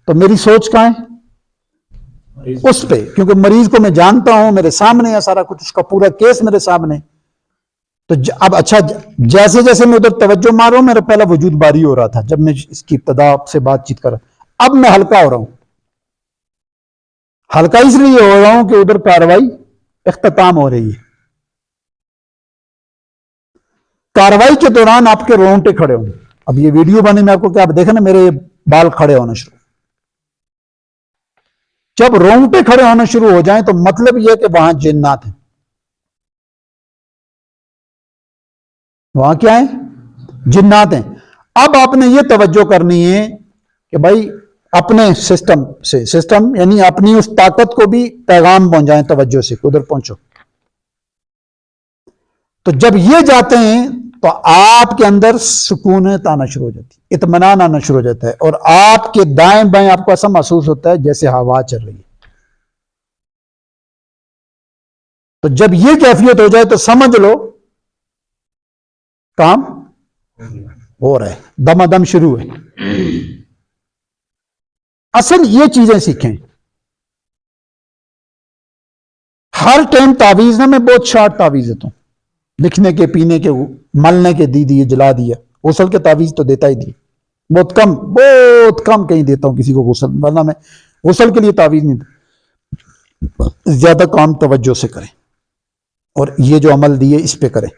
تو میری سوچ کہاں ہے؟ اس پہ. کیونکہ مریض کو میں جانتا ہوں، میرے سامنے ہے سارا کچھ، اس کا پورا کیس میرے سامنے. تو اب اچھا، جیسے جیسے میں ادھر توجہ مار رہا ہوں، میرا پہلا وجود باری ہو رہا تھا جب میں اس کی ابتدا سے بات چیت کر رہا. اب میں ہلکا ہو رہا ہوں. ہلکا اس لیے ہو رہا ہوں کہ ادھر کاروائی اختتام ہو رہی ہے. کاروائی کے دوران آپ کے رونگٹے کھڑے ہوں. اب یہ ویڈیو بنے میں آپ کو کیا دیکھیں نا، میرے بال کھڑے ہونا شروع. جب رونگٹے کھڑے ہونا شروع ہو جائیں تو مطلب یہ کہ وہاں جنات ہیں. وہاں کیا ہے؟ جنات ہیں. اب آپ نے یہ توجہ کرنی ہے کہ بھائی اپنے سسٹم یعنی اپنی اس طاقت کو بھی پیغام پہنچائیں توجہ سے، ادھر پہنچو. تو جب یہ جاتے ہیں تو آپ کے اندر سکونت آنا شروع ہو جاتی ہے، اطمینان آنا شروع ہو جاتا ہے، اور آپ کے دائیں بائیں آپ کو ایسا محسوس ہوتا ہے جیسے ہوا چل رہی ہے. تو جب یہ کیفیت ہو جائے تو سمجھ لو کام ہو رہا ہے، دم شروع ہے. اصل یہ چیزیں سیکھیں. ہر ٹائم تعویذ نہ، میں بہت شارٹ تعویذ دیتا ہوں، لکھنے کے، پینے کے، ملنے کے دی دیے، جلا دیا. غسل کے تعویذ تو دیتا ہی دی، بہت کم کہیں دیتا ہوں کسی کو غسل، ورنہ میں غسل کے لیے تعویذ نہیں دیتا. زیادہ کام توجہ سے کریں اور یہ جو عمل دیے اس پہ کریں.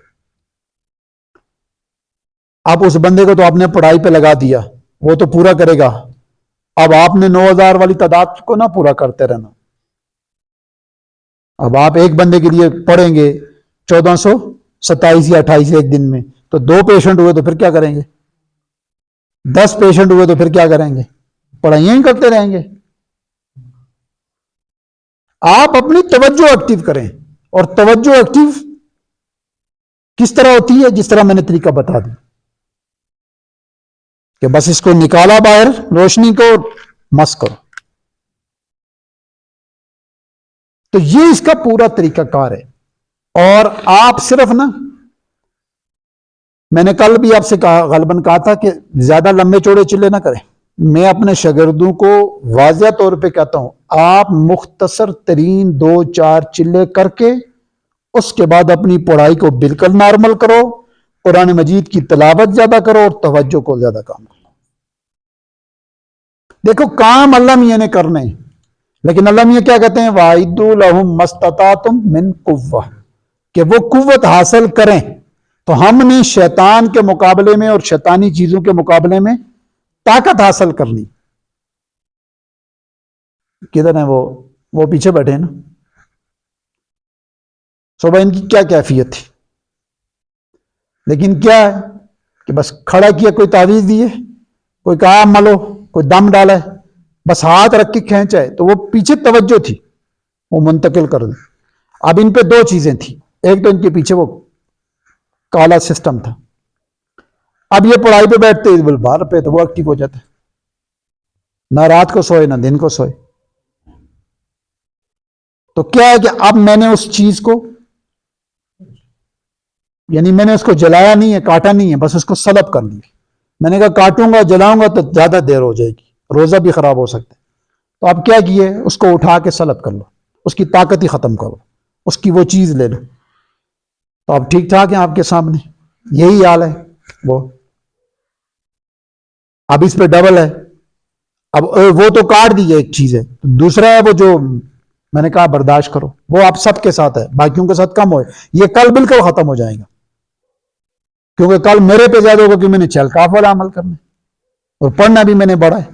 اب اس بندے کو تو آپ نے پڑھائی پہ لگا دیا، وہ تو پورا کرے گا. اب آپ نے 9,000 والی تعداد کو نہ پورا کرتے رہنا. اب آپ ایک بندے کے لیے پڑھیں گے 1427 یا 28 ایک دن میں، تو 2 پیشنٹ ہوئے تو پھر کیا کریں گے؟ 10 پیشنٹ ہوئے تو پھر کیا کریں گے؟ پڑھائیاں ہی کرتے رہیں گے. آپ اپنی توجہ ایکٹیو کریں، اور توجہ ایکٹیو کس طرح ہوتی ہے؟ جس طرح میں نے طریقہ بتا دیا کہ بس اس کو نکالا باہر روشنی کو، مس کرو. تو یہ اس کا پورا طریقہ کار ہے. اور آپ صرف نا، میں نے کل بھی آپ سے غالباً کہا تھا کہ زیادہ لمبے چوڑے چلے نہ کریں. میں اپنے شاگردوں کو واضح طور پہ کہتا ہوں، آپ مختصر ترین 2-4 چلے کر کے اس کے بعد اپنی پڑھائی کو بالکل نارمل کرو، قرآن مجید کی تلاوت زیادہ کرو اور توجہ کو زیادہ کام کرو. دیکھو کام اللہ میاں نے کرنے ہیں، لیکن اللہ میاں کیا کہتے ہیں؟ وَأَعِدُّوا لَهُم مَا اسْتَطَعْتُم مِّن قُوَّةٍ، کہ وہ قوت حاصل کریں. تو ہم نے شیطان کے مقابلے میں اور شیطانی چیزوں کے مقابلے میں طاقت حاصل کرنی. کدھر ہیں وہ پیچھے بیٹھے ہیں نا. صبح ان کی کیا کیفیت تھی، لیکن کیا ہے کہ بس کھڑا کیا، کوئی تعویذ دیے، کوئی کہا ملو، کوئی دم ڈالا ہے، بس ہاتھ رکھ کے کھینچا ہے، تو وہ پیچھے توجہ تھی وہ منتقل کر دیں. اب ان پہ 2 چیزیں تھیں، ایک تو ان کے پیچھے وہ کالا سسٹم تھا. اب یہ پڑھائی پہ بیٹھتے باہر پہ تو وہ ایکٹیو ہو جاتا ہے، نہ رات کو سوئے نہ دن کو سوئے. تو کیا ہے کہ اب میں نے اس چیز کو، یعنی میں نے اس کو جلایا نہیں ہے، کاٹا نہیں ہے، بس اس کو سلب کر لیا. میں نے کہا کاٹوں گا جلاؤں گا تو زیادہ دیر ہو جائے گی، روزہ بھی خراب ہو سکتا ہے. تو اب کیا کیے، اس کو اٹھا کے سلب کر لو، اس کی طاقت ہی ختم کرو، اس کی وہ چیز لے لو. تو اب ٹھیک ٹھاک ہے آپ کے سامنے، یہی حال ہے. وہ اب اس پہ ڈبل ہے. اب وہ تو کاٹ دی ایک چیز ہے، دوسرا ہے وہ جو میں نے کہا برداشت کرو، وہ آپ سب کے ساتھ ہے، باقیوں کے ساتھ کم ہوئے. یہ کل بالکل ختم ہو جائے گا، کیونکہ کل میرے پہ زیادہ ہوگا کہ میں نے چلکاف والا عمل کرنا اور پڑھنا بھی میں نے بڑا ہے.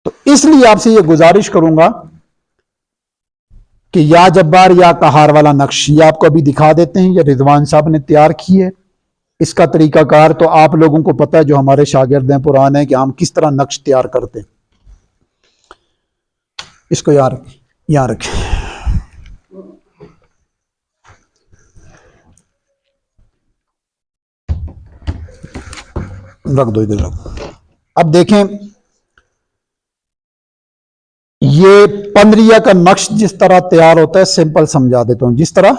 تو اس لیے آپ سے یہ گزارش کروں گا کہ یا جبار یا قہار والا نقش یہ آپ کو ابھی دکھا دیتے ہیں، یہ رضوان صاحب نے تیار کی ہے. اس کا طریقہ کار تو آپ لوگوں کو پتہ ہے، جو ہمارے شاگرد ہیں پرانے ہیں، کہ ہم کس طرح نقش تیار کرتے ہیں. اس کو یہاں رکھیں، رکھ دو ادھر رکھ. اب دیکھیں یہ 15 کا نقش جس طرح تیار ہوتا ہے، سمپل سمجھا دیتا ہوں. جس طرح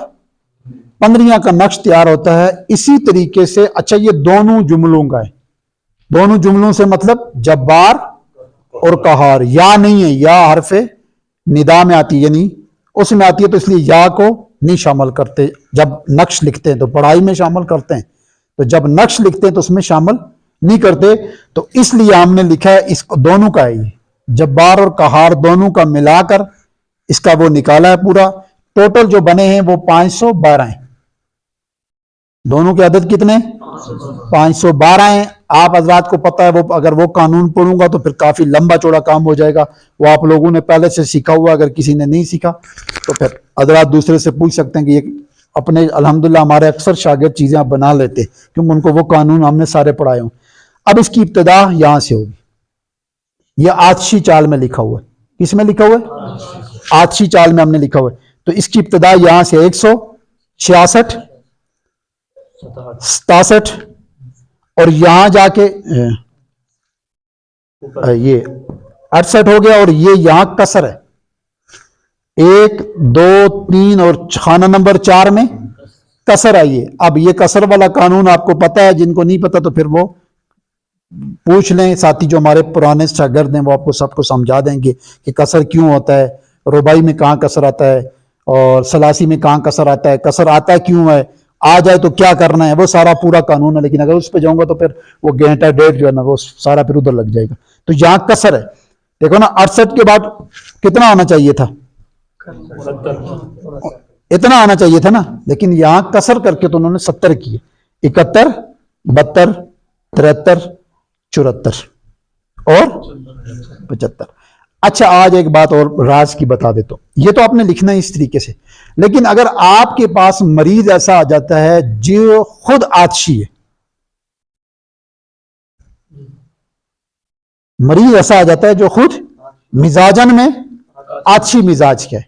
15 کا نقش تیار ہوتا ہے اسی طریقے سے. اچھا یہ دونوں جملوں کا ہے، دونوں جملوں سے مطلب جبار اور قہار. یا نہیں ہے، یا حرف ندا میں آتی ہے، یعنی اس میں آتی ہے، تو اس لیے یا کو نہیں شامل کرتے. جب نقش لکھتے ہیں تو پڑھائی میں شامل کرتے ہیں، تو جب نقش لکھتے ہیں تو اس میں شامل نہیں کرتے. تو اس لیے ہم نے لکھا ہے اس کو دونوں کا ہے، یہ جبار اور قہار دونوں کا ملا کر اس کا وہ نکالا ہے پورا. ٹوٹل جو بنے ہیں وہ 512 ہیں. دونوں کے عدد کتنے؟ 512 ہیں. آپ حضرات کو پتہ ہے، وہ اگر وہ قانون پڑھوں گا تو پھر کافی لمبا چوڑا کام ہو جائے گا. وہ آپ لوگوں نے پہلے سے سیکھا ہوا، اگر کسی نے نہیں سیکھا تو پھر حضرات دوسرے سے پوچھ سکتے ہیں کہ یہ اپنے الحمدللہ ہمارے اکثر شاگرد چیزیں آپ بنا لیتے کیونکہ ان کو وہ قانون ہم نے سارے پڑھائے ہوں. اب اس کی ابتدا یہاں سے ہوگی. یہ آتشی چال میں لکھا ہوا ہے. کس میں لکھا ہوا ہے؟ آتشی چال میں ہم نے لکھا ہوا ہے. تو اس کی ابتدا یہاں سے 166 67 اور یہاں جا کے یہ 68 ہو گیا. اور یہ یہاں کسر ہے، 1 2 3 اور خانہ نمبر 4 میں کسر آئی ہے. اب یہ کسر والا قانون آپ کو پتا ہے، جن کو نہیں پتا تو پھر وہ پوچھ لیں. ساتھی جو ہمارے پرانے شاگرد ہیں وہ آپ کو سب کو سمجھا دیں گے کہ کسر کیوں ہوتا ہے، رباعی میں کہاں کسر آتا ہے اور ثلاثی میں کہاں کسر آتا ہے، کسر آتا کیوں ہے، آ جائے تو کیا کرنا ہے. وہ سارا پورا قانون ہے، لیکن اگر اس پہ جاؤں گا تو پھر وہ گھنٹہ ڈیڑھ جو ہے نا وہ سارا پھر ادھر لگ جائے گا. تو یہاں کسر ہے. دیکھو نا 68 کے بعد کتنا آنا چاہیے تھا؟ اتنا آنا چاہیے تھا نا، لیکن یہاں کسر کر کے تو انہوں نے 70 کیے. 71 72 73 74 اور 75. اچھا آج ایک بات اور راز کی بتا دیتا ہوں. یہ تو آپ نے لکھنا ہے اس طریقے سے، لیکن اگر آپ کے پاس مریض ایسا آ جاتا ہے جو خود آتشی ہے، مریض ایسا آ جاتا ہے جو خود مزاجن میں آتشی مزاج کیا ہے.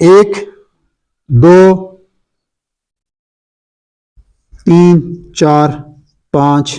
1 2 3 4 5,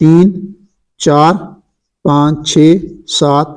3 4 5 6 7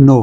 9,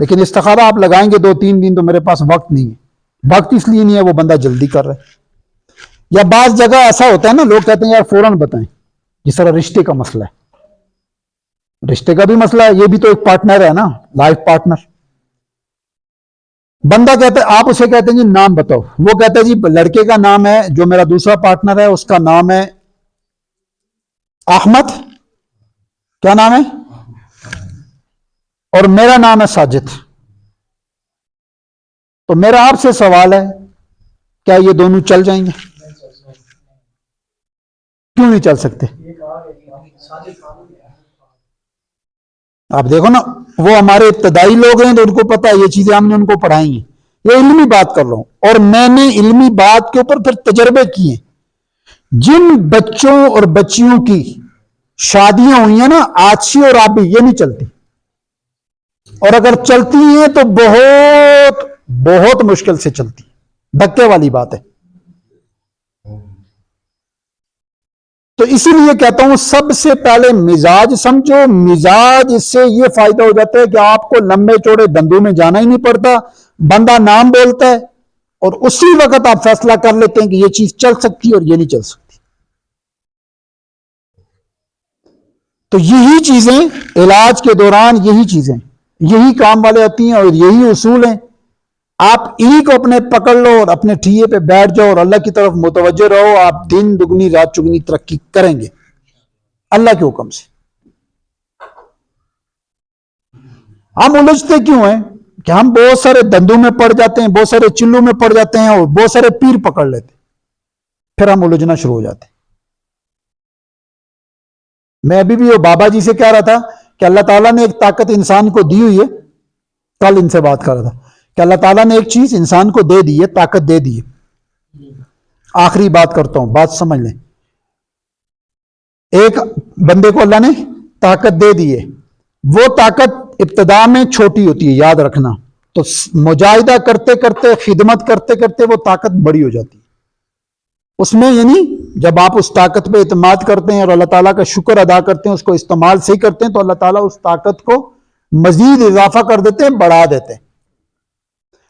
لیکن استخارہ آپ لگائیں گے 2-3 دن تو میرے پاس وقت نہیں ہے. وقت اس لیے نہیں ہے وہ بندہ جلدی کر رہا ہے. یا بعض جگہ ایسا ہوتا ہے نا لوگ کہتے ہیں یار فوراً بتائیں, جس طرح رشتے کا مسئلہ ہے, رشتے کا بھی مسئلہ ہے, یہ بھی تو ایک پارٹنر ہے نا, لائف پارٹنر. بندہ کہتا ہے, آپ اسے کہتے ہیں جی نام بتاؤ, وہ کہتا ہے جی لڑکے کا نام ہے, جو میرا دوسرا پارٹنر ہے اس کا نام ہے احمد, کیا نام ہے, اور میرا نام ہے ساجد. تو میرا آپ سے سوال ہے, کیا یہ دونوں چل جائیں گے؟ کیوں نہیں چل سکتے؟ آپ دیکھو نا, وہ ہمارے ابتدائی لوگ ہیں تو ان کو پتا ہے یہ چیزیں ہم نے ان کو پڑھائی ہیں. یہ علمی بات کر رہا ہوں, اور میں نے علمی بات کے اوپر پھر تجربے کیے. جن بچوں اور بچیوں کی شادیاں ہوئی ہیں نا, آجشی اور آبی, یہ نہیں چلتی, اور اگر چلتی ہیں تو بہت بہت مشکل سے چلتی, دھکے والی بات ہے. تو اسی لیے کہتا ہوں سب سے پہلے مزاج سمجھو. مزاج اس سے یہ فائدہ ہو جاتا ہے کہ آپ کو لمبے چوڑے دندوں میں جانا ہی نہیں پڑتا, بندہ نام بولتا ہے اور اسی وقت آپ فیصلہ کر لیتے ہیں کہ یہ چیز چل سکتی ہے اور یہ نہیں چل سکتی. تو یہی چیزیں علاج کے دوران, یہی چیزیں, یہی کام والے آتی ہیں اور یہی اصول ہیں. آپ انہی کو اپنے پکڑ لو اور اپنے ٹھیے پہ بیٹھ جاؤ اور اللہ کی طرف متوجہ رہو, آپ دن دگنی رات چگنی ترقی کریں گے اللہ کے حکم سے. ہم الجھتے کیوں ہیں کہ ہم بہت سارے دندوں میں پڑ جاتے ہیں, بہت سارے چلوں میں پڑ جاتے ہیں اور بہت سارے پیر پکڑ لیتے ہیں, پھر ہم الجھنا شروع ہو جاتے ہیں. میں ابھی بھی وہ بابا جی سے کہہ رہا تھا کہ اللہ تعالیٰ نے ایک طاقت انسان کو دی ہوئی ہے, کل ان سے بات کر رہا تھا کہ اللہ تعالیٰ نے ایک چیز انسان کو دے دی ہے, طاقت دے دی ہے. آخری بات کرتا ہوں, بات سمجھ لیں. ایک بندے کو اللہ نے طاقت دے دی ہے, وہ طاقت ابتدا میں چھوٹی ہوتی ہے, یاد رکھنا. تو مجاہدہ کرتے کرتے, خدمت کرتے کرتے وہ طاقت بڑی ہو جاتی ہے. اس میں یعنی جب آپ اس طاقت پہ اعتماد کرتے ہیں اور اللہ تعالیٰ کا شکر ادا کرتے ہیں, اس کو استعمال صحیح کرتے ہیں, تو اللہ تعالیٰ اس طاقت کو مزید اضافہ کر دیتے ہیں, بڑھا دیتے ہیں.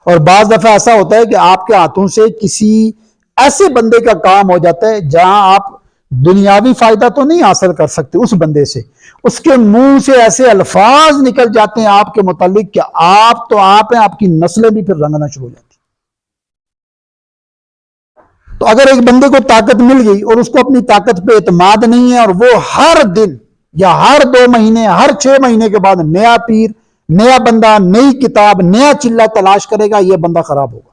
اور بعض دفعہ ایسا ہوتا ہے کہ آپ کے ہاتھوں سے کسی ایسے بندے کا کام ہو جاتا ہے جہاں آپ دنیاوی فائدہ تو نہیں حاصل کر سکتے اس بندے سے, اس کے منہ سے ایسے الفاظ نکل جاتے ہیں آپ کے متعلق کہ آپ تو آپ ہیں, آپ کی نسلیں بھی پھر رنگنا شروع ہو جاتی. تو اگر ایک بندے کو طاقت مل گئی اور اس کو اپنی طاقت پہ اعتماد نہیں ہے, اور وہ ہر دن یا ہر 2 مہینے, ہر 6 مہینے کے بعد نیا پیر, نیا بندہ, نئی کتاب, نیا چلہ تلاش کرے گا, یہ بندہ خراب ہوگا.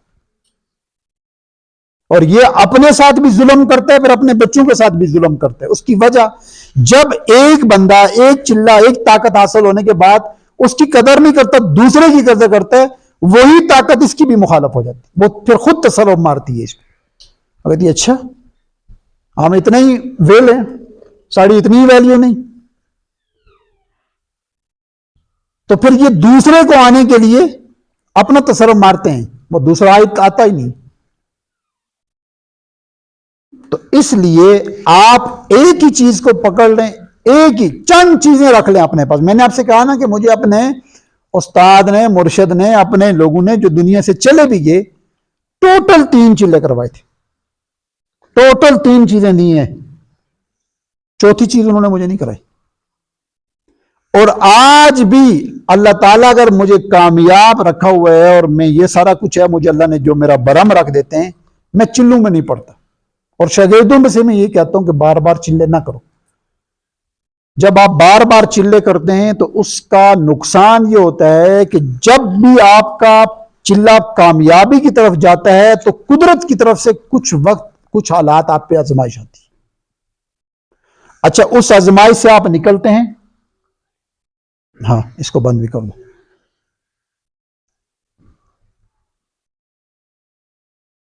اور یہ اپنے ساتھ بھی ظلم کرتا ہے, پھر اپنے بچوں کے ساتھ بھی ظلم کرتا ہے. اس کی وجہ, جب ایک بندہ, ایک چلہ, ایک طاقت حاصل ہونے کے بعد اس کی قدر نہیں کرتا, دوسرے کی قدر کرتا ہے, وہی طاقت اس کی بھی مخالف ہو جاتی, وہ پھر خود تصرف مارتی ہے اس پہ. اگر اچھا ہم اتنا ہی ویل ہیں, ساڑی اتنی ہی ویلیو نہیں, تو پھر یہ دوسرے کو آنے کے لیے اپنا تصرف مارتے ہیں, وہ دوسرا آتا ہی نہیں. تو اس لیے آپ ایک ہی چیز کو پکڑ لیں, ایک ہی چند چیزیں رکھ لیں اپنے پاس. میں نے آپ سے کہا نا کہ مجھے اپنے استاد نے, مرشد نے, اپنے لوگوں نے جو دنیا سے چلے بھی گئے, ٹوٹل 3 چلے کروائے تھے, ٹوٹل 3 چیزیں دی ہیں, چوتھی چیز انہوں نے مجھے نہیں کرائی. اور آج بھی اللہ تعالیٰ اگر مجھے کامیاب رکھا ہوا ہے اور میں یہ سارا کچھ ہے, مجھے اللہ نے جو میرا برہم رکھ دیتے ہیں, میں چلوں میں نہیں پڑتا. اور شاگردوں میں سے میں یہ کہتا ہوں کہ بار بار چلے نہ کرو. جب آپ بار بار چلے کرتے ہیں تو اس کا نقصان یہ ہوتا ہے کہ جب بھی آپ کا چلہ کامیابی کی طرف جاتا ہے تو قدرت کی طرف سے کچھ وقت, کچھ حالات آپ پہ آزمائش آتی ہے. اچھا, اس آزمائش سے آپ نکلتے ہیں. ہاں, اس کو بند بھی کر دو.